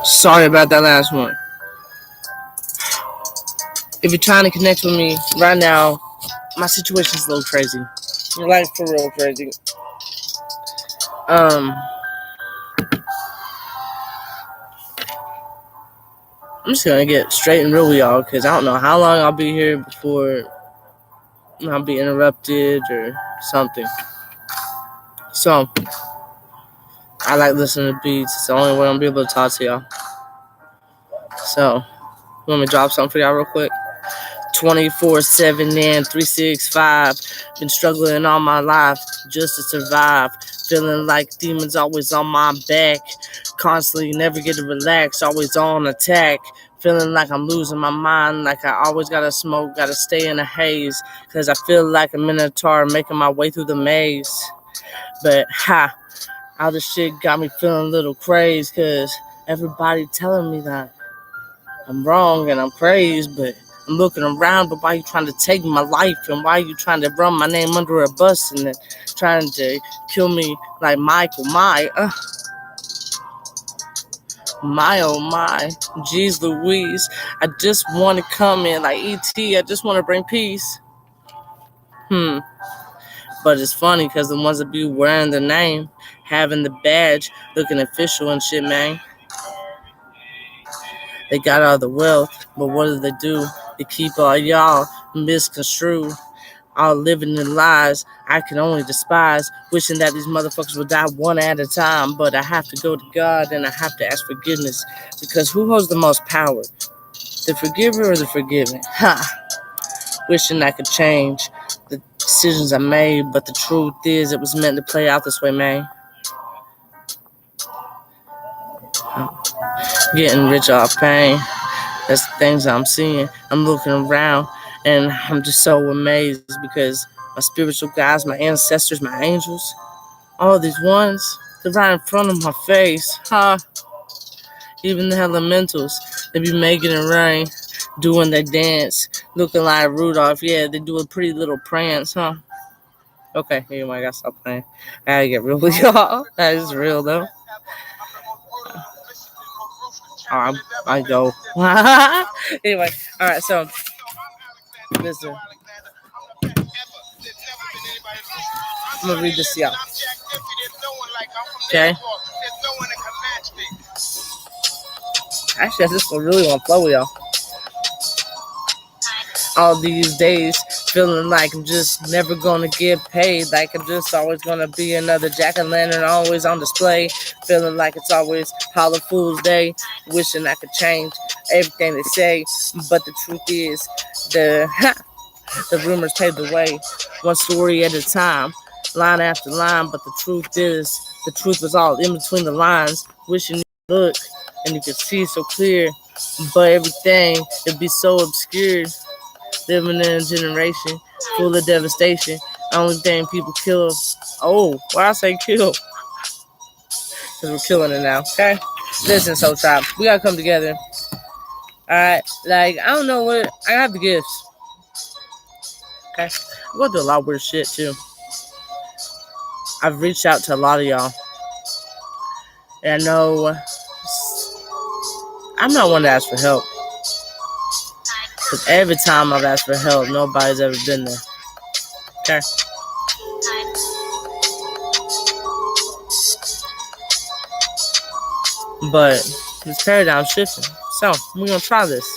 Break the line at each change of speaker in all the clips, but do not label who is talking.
Sorry about that last one. If you're trying to connect with me right now, my situation's a little crazy. Like, for real crazy. Um, I'm just gonna get straight and real with y'all because I don't know how long I'll be here before I'll be interrupted or something. So, I like listening to beats. It's the only way I'm gonna be able to talk to y'all. So, you want me to drop something for y'all real quick? 24/7 and 365. Been struggling all my life just to survive. Feeling like demons always on my back. Constantly never get to relax, always on attack. Feeling like I'm losing my mind, like I always gotta smoke, gotta stay in a haze. Cause I feel like a minotaur making my way through the maze. But all this shit got me feeling a little crazed. Cause everybody telling me that I'm wrong and I'm crazy, but I'm looking around, but why you trying to take my life? And why you trying to run my name under a bus and then trying to kill me like Michael? My oh my. Jeez Louise. I just want to come in like E.T. I just want to bring peace. But it's funny because the ones that be wearing the name, having the badge, looking official and shit, man. They got all the wealth, but what do? They keep all y'all misconstrued. All living in lies I can only despise. Wishing that these motherfuckers would die one at a time. But I have to go to God and I have to ask forgiveness. Because who holds the most power? The forgiver or the forgiven? Wishing I could change the decisions I made. But the truth is it was meant to play out this way, man. Getting rich off pain. That's the things I'm seeing. I'm looking around and I'm just so amazed because my spiritual guides, my ancestors, my angels, all these ones, they're right in front of my face. Even the elementals, they be making it rain, doing their dance, looking like Rudolph. Yeah, they do a pretty little prance, Okay, anyway, I gotta stop playing. I gotta get real with y'all. That is real though. I go. Anyway, alright, so listen. I'm gonna read this to y'all. Okay. Actually, I just really want to flow with y'all. All these days, feeling like I'm just never gonna get paid. Like I'm just always gonna be another jack-o'-lantern, always on display. Feeling like it's always Hollow Fool's Day. Wishing I could change everything they say, but the truth is, the rumors pave the way, one story at a time, line after line. But the truth is, the truth was all in between the lines. Wishing you could look and you could see so clear, but everything it'd be so obscured. Living in a generation full of devastation. Only thing people kill. Oh, why I say kill? Because we're killing it now. Okay, listen, Soul Tribe, we gotta come together. All right, like I don't know what I have the gifts. Okay, I'm going through a lot of weird shit too. I've reached out to a lot of y'all, and I know I'm not one to ask for help. Because every time I've asked for help, nobody's ever been there. Okay. But this paradigm shifting. So we're gonna try this.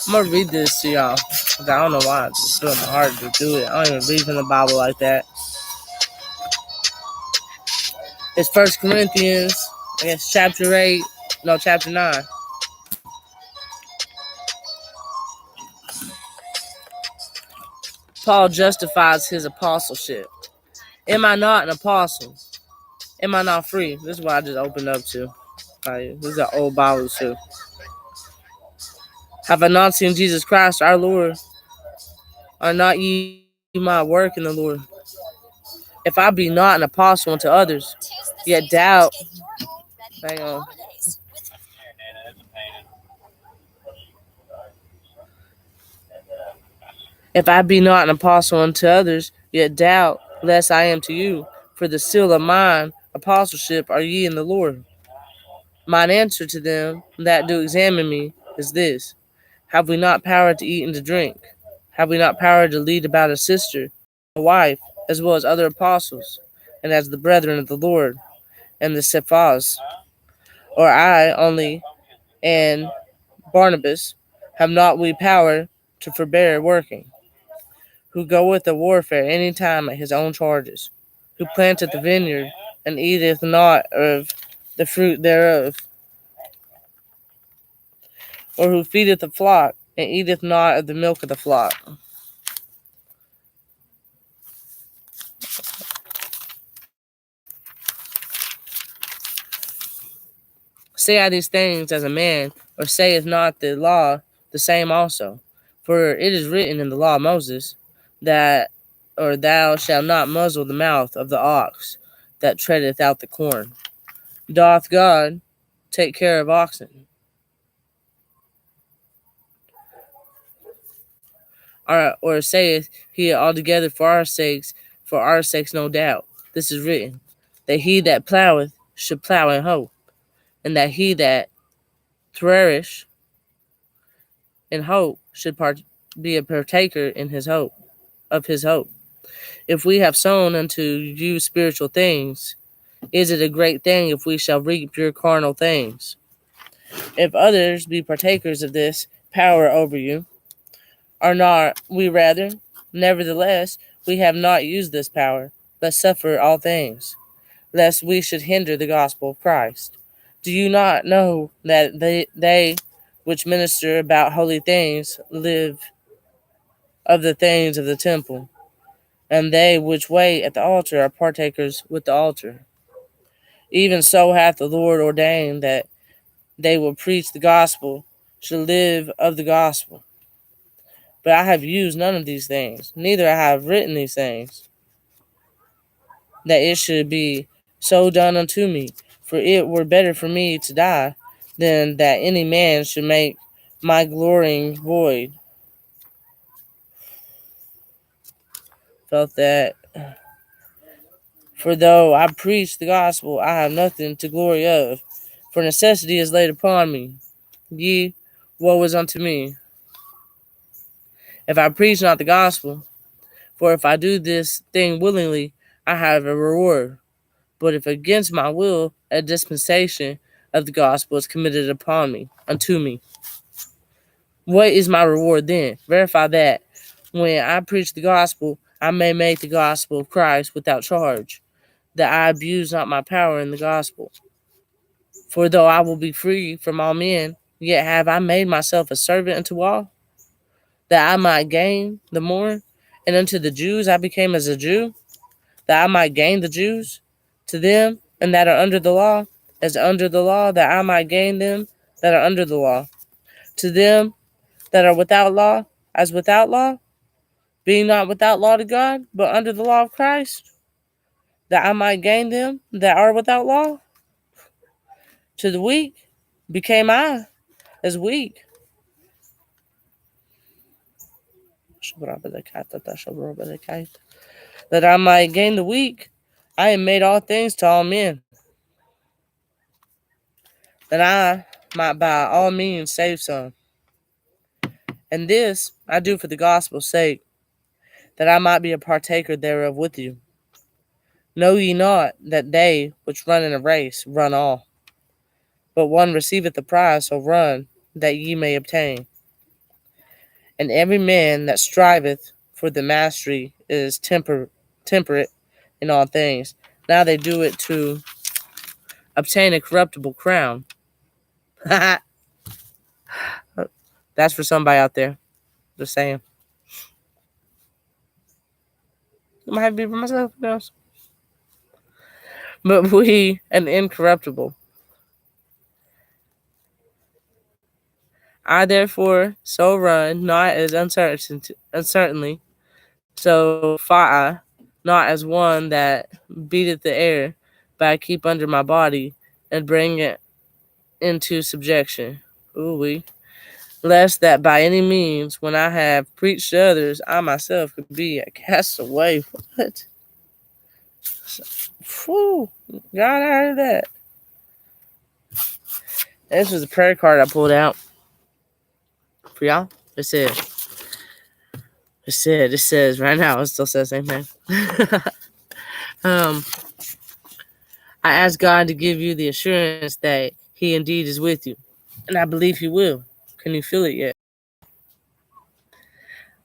I'm gonna read this to y'all. I don't know why it's doing my heart to do it. I don't even read from the Bible like that. It's 1 Corinthians, I guess chapter 8, no, chapter 9. Paul justifies his apostleship. Am I not an apostle? Am I not free? This is what I just opened up to. This is an old Bible too. Have I not seen Jesus Christ our Lord? Are not ye my work in the Lord? If I be not an apostle unto others, yet doubt. Hang on. If I be not an apostle unto others, yet doubt, lest I am to you. For the seal of mine apostleship are ye in the Lord. Mine answer to them that do examine me is this: have we not power to eat and to drink? Have we not power to lead about a sister, a wife, as well as other apostles, and as the brethren of the Lord, and the Cephas? Or I only, and Barnabas, have not we power to forbear working? Who goeth to warfare any time at his own charges? Who planteth the vineyard, and eateth not of the fruit thereof? Or who feedeth the flock, and eateth not of the milk of the flock? Say I these things as a man, or saith not the law the same also? For it is written in the law of Moses, that or thou shalt not muzzle the mouth of the ox that treadeth out the corn. Doth God take care of oxen? Or saith he altogether for our sakes no doubt? This is written, that he that ploweth should plow in hope, and that he that thresheth in hope should be a partaker in his hope of his hope. If we have sown unto you spiritual things, is it a great thing if we shall reap your carnal things? If others be partakers of this power over you, are not we rather? Nevertheless, we have not used this power, but suffer all things, lest we should hinder the gospel of Christ. Do you not know that they which minister about holy things live of the things of the temple, and they which wait at the altar are partakers with the altar? Even so hath the Lord ordained that they will preach the gospel should live of the gospel. But I have used none of these things, neither I have written these things, that it should be so done unto me. For it were better for me to die than that any man should make my glorying void. Felt that. For though I preach the gospel, I have nothing to glory of, for necessity is laid upon me. Ye, woe is unto me, if I preach not the gospel. For if I do this thing willingly, I have a reward. But if against my will, a dispensation of the gospel is committed upon me, unto me. What is my reward then? Verify that when I preach the gospel, I may make the gospel of Christ without charge, that I abuse not my power in the gospel. For though I will be free from all men, yet have I made myself a servant unto all, that I might gain the more. And unto the Jews I became as a Jew, that I might gain the Jews. To them and that are under the law, as under the law, that I might gain them that are under the law. To them that are without law, as without law, being not without law to God, but under the law of Christ, that I might gain them that are without law. To the weak became I as weak, that I might gain the weak. I am made all things to all men, that I might by all means save some. And this I do for the gospel's sake, that I might be a partaker thereof with you. Know ye not that they which run in a race run all, but one receiveth the prize? So run, that ye may obtain. And every man that striveth for the mastery is temperate in all things. Now they do it to obtain a corruptible crown. That's for somebody out there. Just saying. It might be for myself, who knows? But we an incorruptible. I therefore so run, not as uncertainly, so fought I, not as one that beateth the air, but I keep under my body and bring it into subjection. Ooh-wee. Lest that by any means, when I have preached to others, I myself could be a castaway. What? Whew. God, I heard that. This was a prayer card I pulled out for y'all. It says right now, it still says the same thing. I ask God to give you the assurance that He indeed is with you. And I believe He will. Can you feel it yet?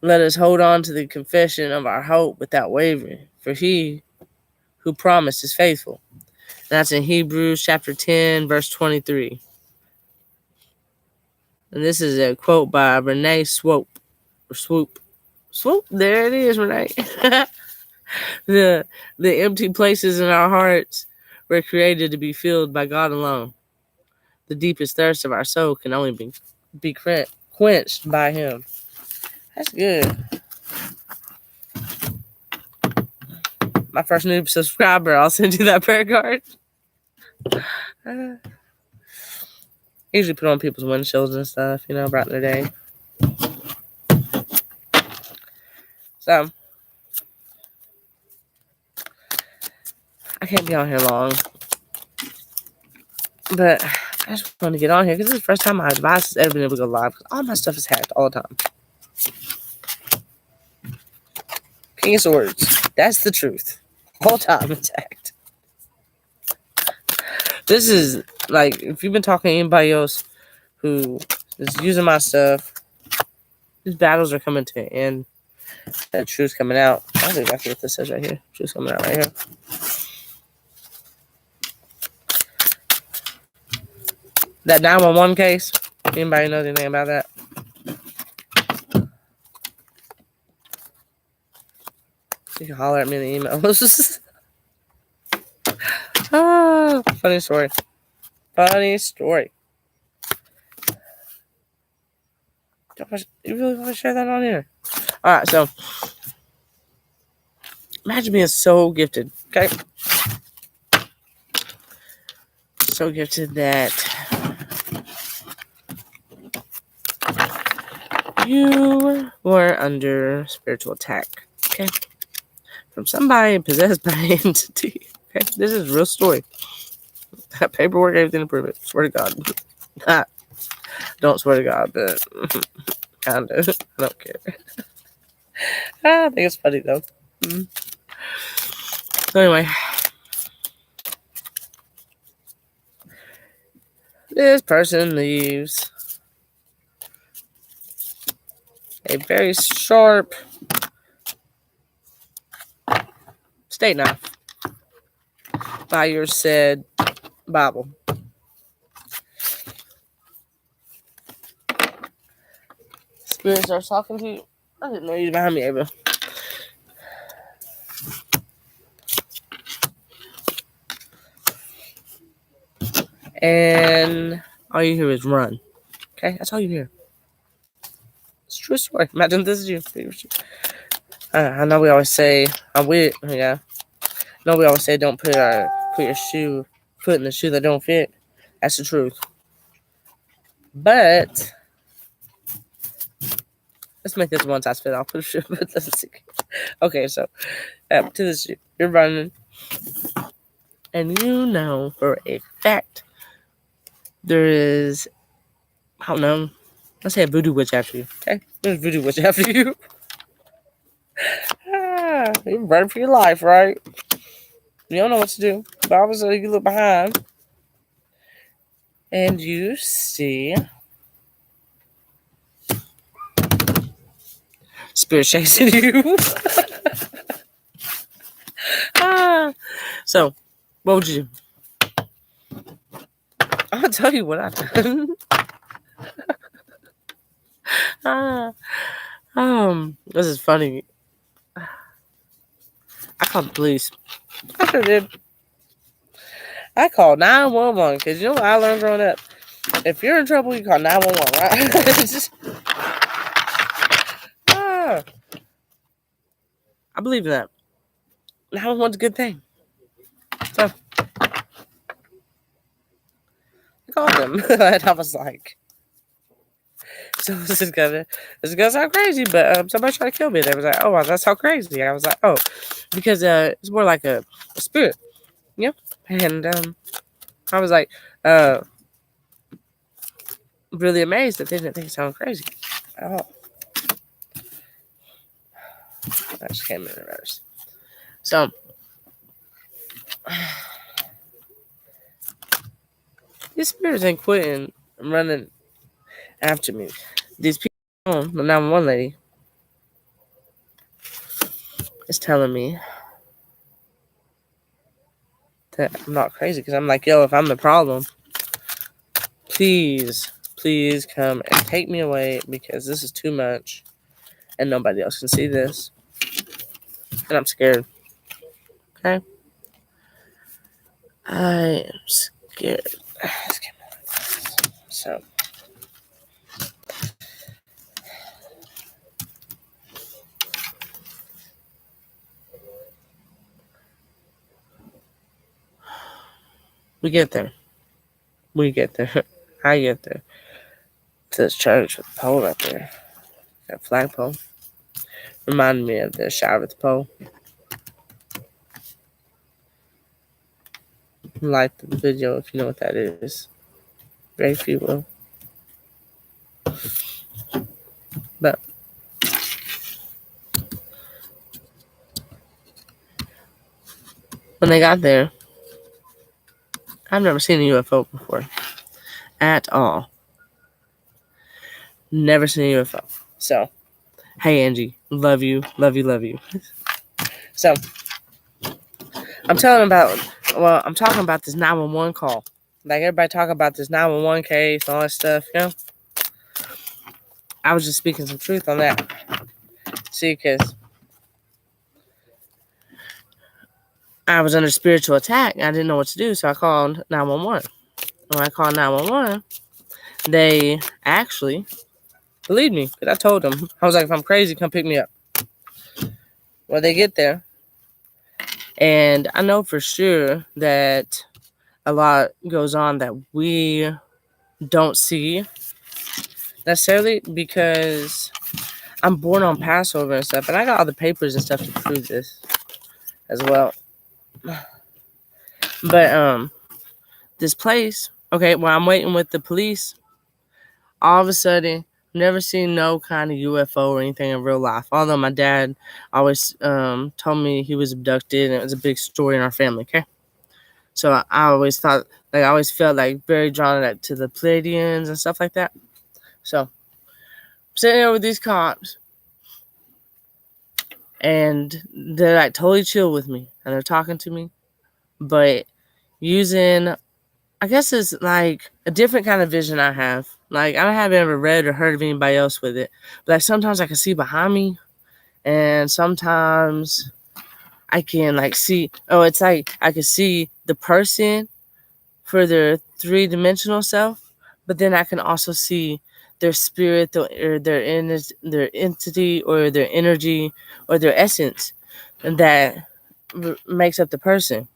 Let us hold on to the confession of our hope without wavering, for He who promised is faithful. And that's in Hebrews chapter 10, verse 23. And this is a quote by Renee Swope. Swoop. There it is, Renee. The empty places in our hearts were created to be filled by God alone. The deepest thirst of our soul can only be quenched by Him. That's good. My first new subscriber, I'll send you that prayer card. Usually put on people's windshields and stuff, back in the day. So, I can't be on here long. But I just want to get on here because this is the first time my device has ever been able to go live. Because all my stuff is hacked all the time. King of Swords. That's the truth. All the time it's hacked. This is, like, if you've been talking to anybody else who is using my stuff, these battles are coming to an end. That truth's coming out. That's exactly what this says right here. Truth's coming out right here. That 911 case. Anybody knows anything about that? You can holler at me in the emails. Funny story. You really want to share that on here? Alright, so imagine being so gifted, okay? So gifted that you were under spiritual attack, okay? From somebody possessed by an entity. Okay, this is a real story. Paperwork, everything to prove it. Swear to God. Don't swear to God, but kind of. I don't care. I think it's funny though. So anyway, this person leaves a very sharp steak knife by your said Bible. Spirit starts talking to you. I didn't know you was behind me, Ava. And all you hear is run. Okay, that's all you hear. It's a true story. Imagine this is you. I know we always say, I'm with, yeah. I know we always say don't put your foot in the shoe that don't fit. That's the truth. But let's make this one size fit. I'll put a shoe. Okay, so to this shoe, you're running, and you know for a fact there is, I don't know, let's say a voodoo witch after you. Okay, there's a voodoo witch after you. You're running for your life, right? You don't know what to do. But all of a sudden you look behind and you see spirit chasing you. So, what would you do? I'll tell you what I done. This is funny. I called the police. I sure did. I called 911 because you know what I learned growing up? If you're in trouble, you call 911, right? I believe in that. 911's a good thing. So, I called them. And I was like, so this is gonna sound crazy, but somebody tried to kill me. They was like, oh, well, that's how crazy. I was like, oh, because it's more like a spirit, and I was like, really amazed that they didn't think it sounded crazy at all. I just came in reverse. So, these spirits ain't quitting running after me. These people, the 911 lady, is telling me that I'm not crazy because I'm like, yo, if I'm the problem, please come and take me away because this is too much and nobody else can see this. And I'm scared. Okay? I am scared. So, we get there. I get there. To this church with the pole right there. That flagpole. Reminded me of the shower at the pole. Like the video if you know what that is. Very few will. But when they got there, I've never seen a UFO before. At all. Never seen a UFO. So, hey Angie, love you. So, I'm talking about this 911 call. Like everybody talking about this 911 case and all that stuff, you know? I was just speaking some truth on that. See, because I was under spiritual attack. I didn't know what to do, so I called 911. When I called 911, they actually believed me because I told them. I was like, if I'm crazy, come pick me up. Well, they get there, and I know for sure that a lot goes on that we don't see necessarily because I'm born on Passover and stuff, and I got all the papers and stuff to prove this as well. But this place, okay, while I'm waiting with the police, all of a sudden, never seen no kind of UFO or anything in real life. Although my dad always told me he was abducted, and it was a big story in our family. Okay, so I always thought, like, I always felt like very drawn to the Pleiadians and stuff like that. So I'm sitting there with these cops, and they're like totally chill with me, and they're talking to me, but using, I guess it's like a different kind of vision I have. Like, I haven't ever read or heard of anybody else with it. But like sometimes I can see behind me, and sometimes I can like see, it's like I can see the person for their 3-dimensional self, but then I can also see their spirit or their entity or their energy or their essence, and that makes up the person.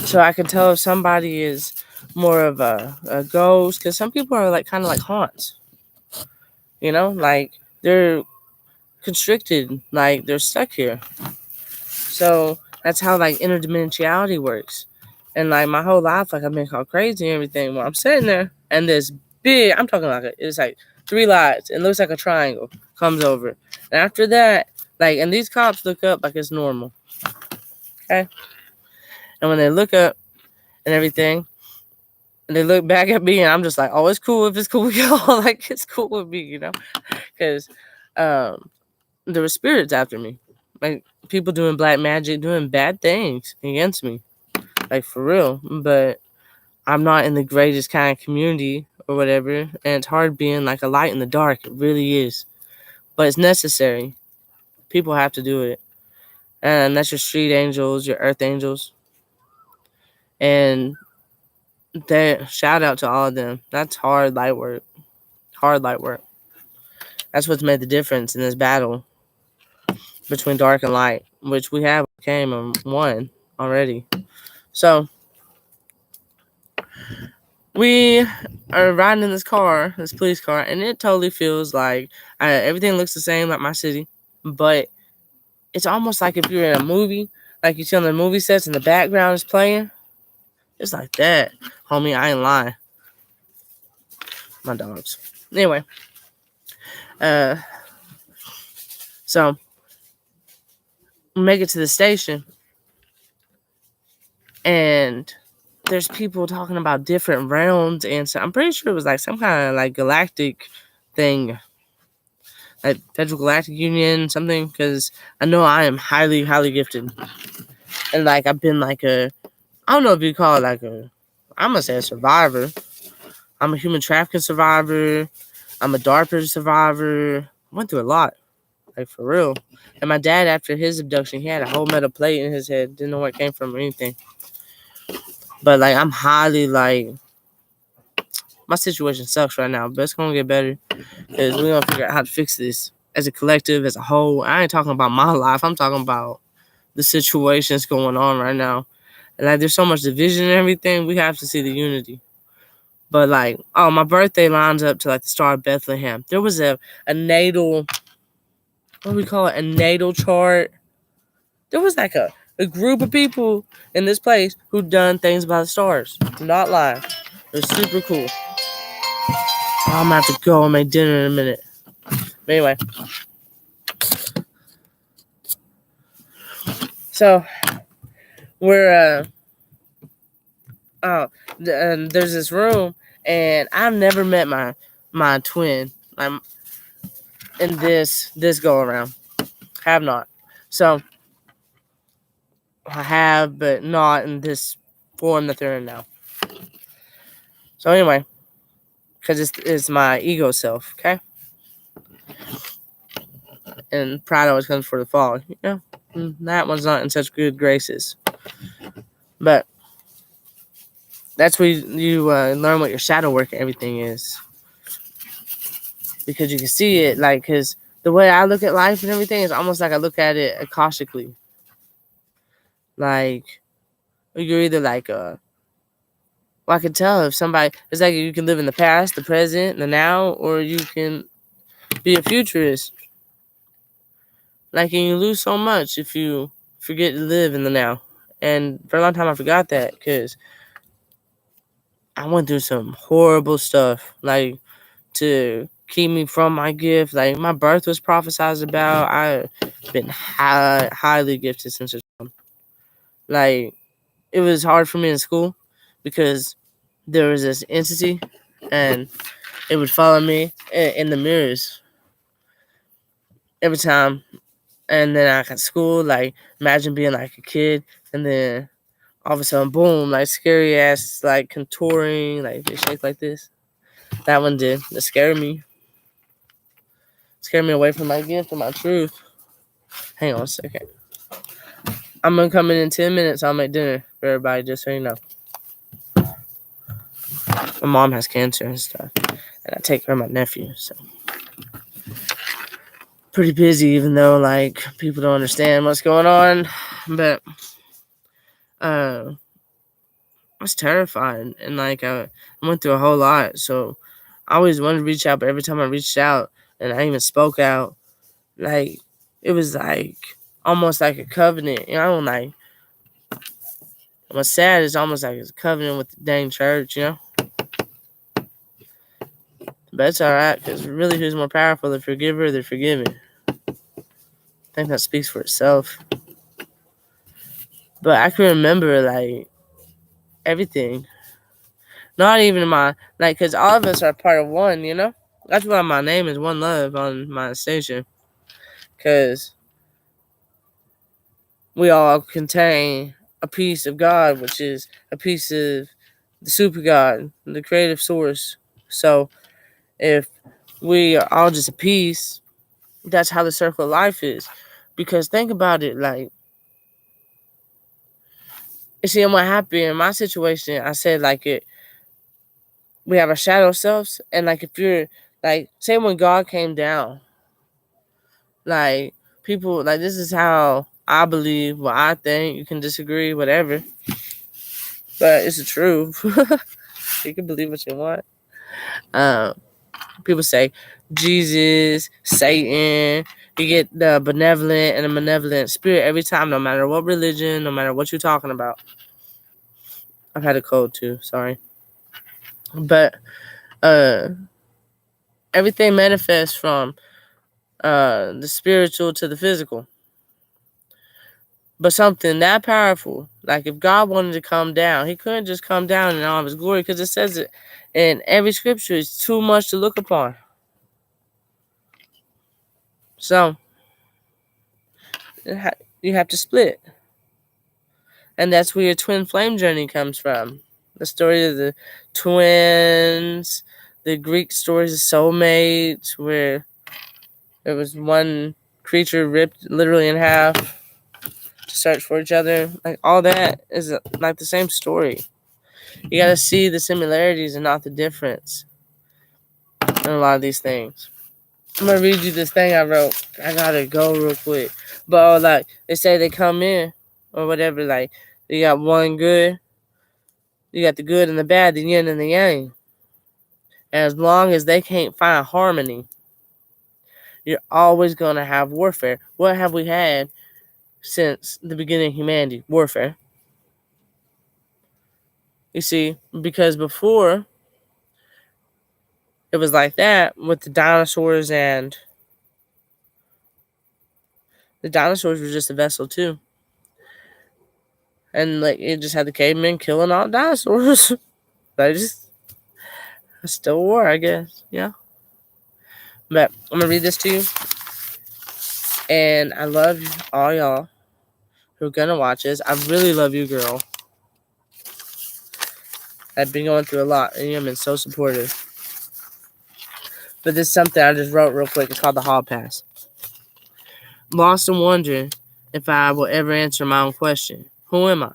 So I can tell if somebody is more of a ghost, because some people are like kind of like haunts, you know, like they're constricted, like they're stuck here. So that's how like interdimensionality works. And like my whole life, like I've been called crazy and everything. Well, I'm sitting there, and this big, I'm talking like it's like 3 lights. It looks like a triangle comes over, and after that, like, and these cops look up like it's normal. Okay, and when they look up and everything, and they look back at me, and I'm just like, oh, it's cool if it's cool with y'all. Like, it's cool with me, you know? Because there were spirits after me. Like, people doing black magic, doing bad things against me. Like, for real. But I'm not in the greatest kind of community or whatever. And it's hard being, like, a light in the dark. It really is. But it's necessary. People have to do it. And that's your street angels, your earth angels. And shout out to all of them. That's hard light work. That's what's made the difference in this battle between dark and light, which we have came and won already. So we are riding in this police car, and it totally feels like everything looks the same like my city, but it's almost like if you're in a movie, like you see on the movie sets and the background is playing. It's like that, homie. I ain't lying. my dogs. Anyway, so make it to the station, and there's people talking about different realms, and so I'm pretty sure it was like some kind of like galactic thing, like Federal Galactic Union, something, because I know I am highly, highly gifted. And like I've been like I don't know if you call it like I'm gonna say a survivor. I'm a human trafficking survivor. I'm a DARPA survivor. I went through a lot, like for real. And my dad, after his abduction, he had a whole metal plate in his head. Didn't know where it came from or anything. But like I'm highly like, my situation sucks right now, but it's gonna get better because we're gonna figure out how to fix this as a collective, as a whole. I ain't talking about my life. I'm talking about the situations going on right now. And like there's so much division and everything. We have to see the unity. But like, oh, my birthday lines up to like the Star of Bethlehem. There was a natal, what do we call it? A natal chart. There was like a group of people in this place who done things about the stars. Do not lie. It was super cool. Oh, I'm gonna have to go and make dinner in a minute. But anyway. So we're there's this room, and I've never met my twin. I'm in this go around. Have not. So I have, but not in this form that they're in now. So anyway, because it's my ego self, okay? And pride always comes for the fall. You know, that one's not in such good graces. But that's where you learn what your shadow work and everything is. Because you can see it, like, because the way I look at life and everything is almost like I look at it cautiously. Like, you're either like, well, I can tell if somebody, it's like you can live in the past, the present, the now, or you can be a futurist. Like, and you lose so much if you forget to live in the now. And for a long time, I forgot that because I went through some horrible stuff, like, to keep me from my gift. Like, my birth was prophesied about. I've been highly gifted since a child. Like, it was hard for me in school because there was this entity and it would follow me in the mirrors every time. And then I got school, like, imagine being like a kid and then all of a sudden, boom, like scary ass, like contouring, like they shake like this. That one did. It scared me. Scared me away from my gift and my truth. Hang on a second. I'm gonna come in 10 minutes. I'll make dinner for everybody, just so you know. My mom has cancer and stuff, and I take care of my nephew, so pretty busy. Even though like people don't understand what's going on, but I was terrified, and like I went through a whole lot. So I always wanted to reach out, but every time I reached out, and I even spoke out, like it was like almost like a covenant, you know, like. What's sad is almost like it's a covenant with the dang church, you know? But it's alright, because really who's more powerful, the forgiver or the forgiven? I think that speaks for itself. But I can remember, like, everything. Not even my, like, because all of us are part of one, you know? That's why my name is One Love on my station. Because we all contain a piece of God, which is a piece of the super God, the creative source. So if we are all just a piece, that's how the circle of life is. Because think about it, like, you see, what happened in my situation, I said, like, we have our shadow selves, and, like, if you're, like, say when God came down, like, people, like, this is how I believe, what I think, you can disagree, whatever, but it's the truth. You can believe what you want. People say Jesus, Satan. You get the benevolent and the malevolent spirit every time, no matter what religion, no matter what you're talking about. I've had a cold too, sorry. But Everything manifests from the spiritual to the physical. But something that powerful, like if God wanted to come down, he couldn't just come down in all of his glory, because it says it in every scripture, it's too much to look upon. So you have to split. And that's where your twin flame journey comes from. The story of the twins, the Greek stories of soulmates, where there was one creature ripped literally in half to search for each other. Like, all that is like the same story. You gotta see the similarities and not the difference in a lot of these things. I'm gonna read you this thing I wrote. I gotta go real quick. But like they say, they come in or whatever, like you got one good, you got the good and the bad, the yin and the yang. And as long as they can't find harmony, you're always gonna have warfare. What have we had since the beginning of humanity? Warfare. You see, because before it was like that with the dinosaurs, and the dinosaurs were just a vessel too. And like it just had the cavemen killing all the dinosaurs. It's still war, I guess. Yeah. But I'm gonna read this to you. And I love all y'all who are gonna watch this. I really love you, girl. I've been going through a lot, and you've been so supportive. But this is something I just wrote real quick. It's called the Hall Pass. Lost and wondering if I will ever answer my own question. Who am I?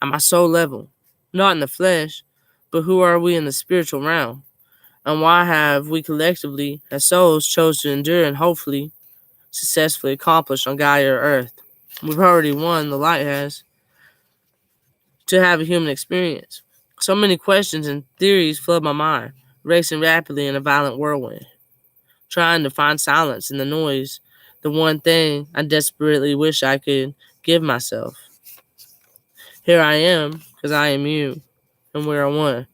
At my soul level, not in the flesh, but who are we in the spiritual realm? And why have we collectively, as souls, chose to endure and hopefully successfully accomplish on Gaia or Earth? We've already won, the light has, to have a human experience. So many questions and theories flood my mind, racing rapidly in a violent whirlwind, trying to find silence in the noise, the one thing I desperately wish I could give myself. Here I am, because I am you, and we are one.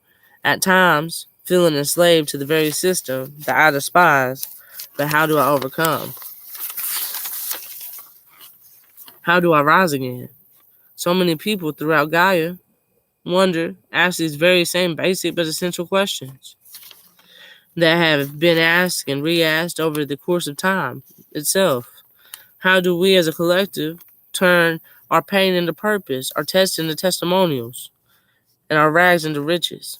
At times, feeling enslaved to the very system that I despise, but how do I overcome? How do I rise again? So many people throughout Gaia wonder, ask these very same basic but essential questions that have been asked and re-asked over the course of time itself. How do we as a collective turn our pain into purpose, our tests into testimonials, and our rags into riches?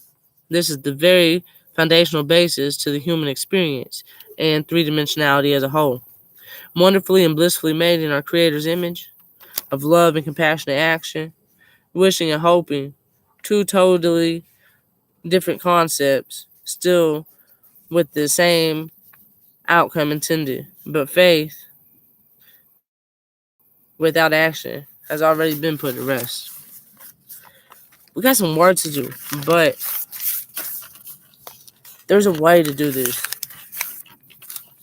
This is the very foundational basis to the human experience and three-dimensionality as a whole. Wonderfully and blissfully made in our Creator's image of love and compassionate action, wishing and hoping, two totally different concepts, still with the same outcome intended. But faith without action has already been put to rest. We got some work to do, but there's a way to do this.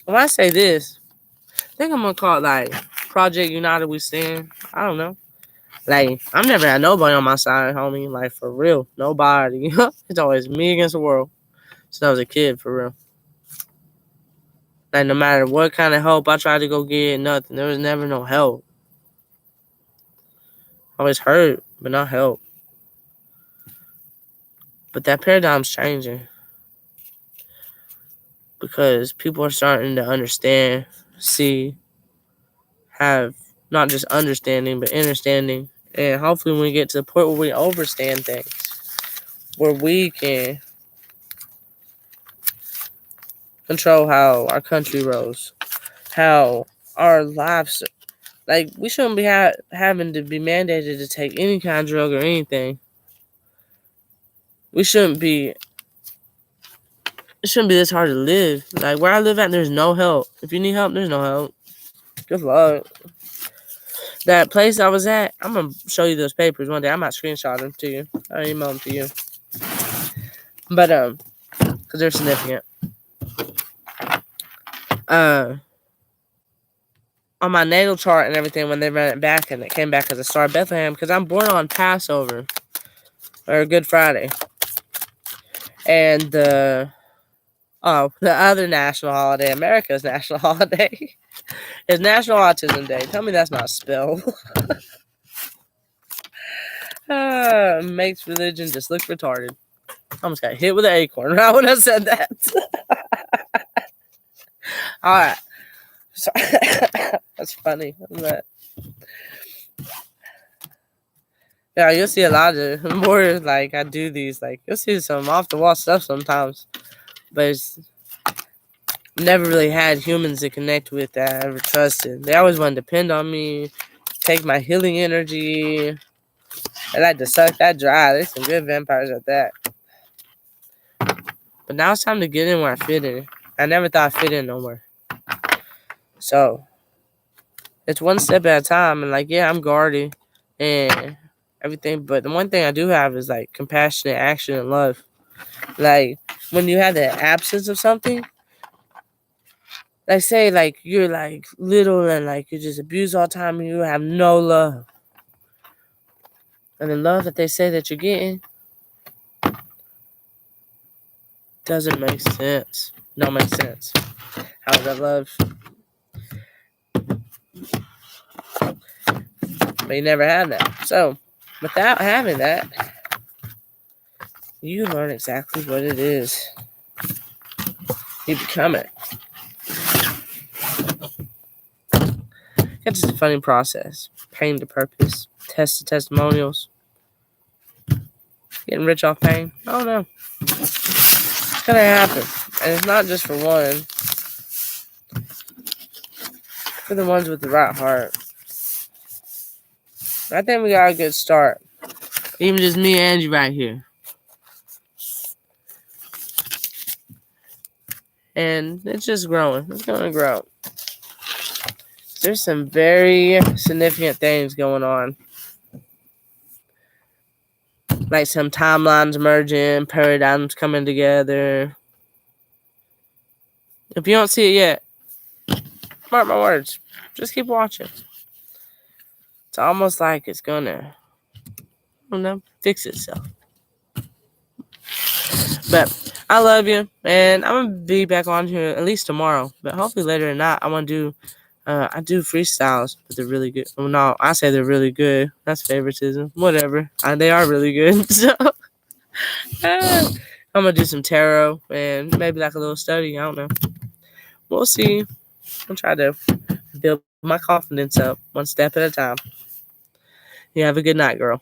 When I say this, I think I'm gonna call it like Project United We Stand. I don't know. Like, I've never had nobody on my side, homie. Like, for real. Nobody. It's always me against the world. Since I was a kid, for real. Like, no matter what kind of help I tried to go get, nothing. There was never no help. I always hurt, but not help. But that paradigm's changing. Because people are starting to understand, see, have not just understanding, but understanding. And hopefully when we get to the point where we understand things, where we can control how our country rolls, how our lives, like, we shouldn't be having to be mandated to take any kind of drug or anything. It shouldn't be this hard to live. Like, where I live at, there's no help. If you need help, there's no help. Good luck. That place I was at, I'm going to show you those papers one day. I might screenshot them to you. I'll email them to you. But, because they're significant. On my natal chart and everything, when they ran it back and it came back as a Star of Bethlehem, because I'm born on Passover, or Good Friday. And Oh, the other national holiday, America's national holiday, is National Autism Day. Tell me that's not a spell. Makes religion just look retarded. I almost got hit with an acorn right when I said that. All right. Sorry. That's funny. Yeah, you'll see a lot of more like I do these. Like you'll see some off the wall stuff sometimes, but it's never really had humans to connect with that I ever trusted. They always want to depend on me, take my healing energy. They like to suck that dry. There's some good vampires at that. But now it's time to get in where I fit in. I never thought I fit in nowhere. So it's one step at a time. And like, yeah, I'm guarded and everything. But the one thing I do have is like compassionate action and love. Like when you have the absence of something, like say like you're like little and like you just abuse all the time and you have no love. And the love that they say that you're getting doesn't make sense. Don't make sense. How is that love? But you never had that. So without having that, you learn exactly what it is. You become it. It's just a funny process. Pain to purpose. Test to testimonials. Getting rich off pain? I don't know. It's gonna happen. And it's not just for one. For the ones with the right heart. I think we got a good start. Even just me and you right here. And it's just growing. It's gonna grow. There's some very significant things going on. Like some timelines merging, paradigms coming together. If you don't see it yet, mark my words. Just keep watching. It's almost like it's gonna, fix itself. But I love you, and I'm gonna be back on here at least tomorrow. But hopefully later than not, I want to do. I do freestyles, but they're really good. Well, no, I say they're really good. That's favoritism. Whatever. They are really good. So I'm gonna do some tarot and maybe like a little study. I don't know. We'll see. I'll try to build my confidence up one step at a time. You have a good night, girl.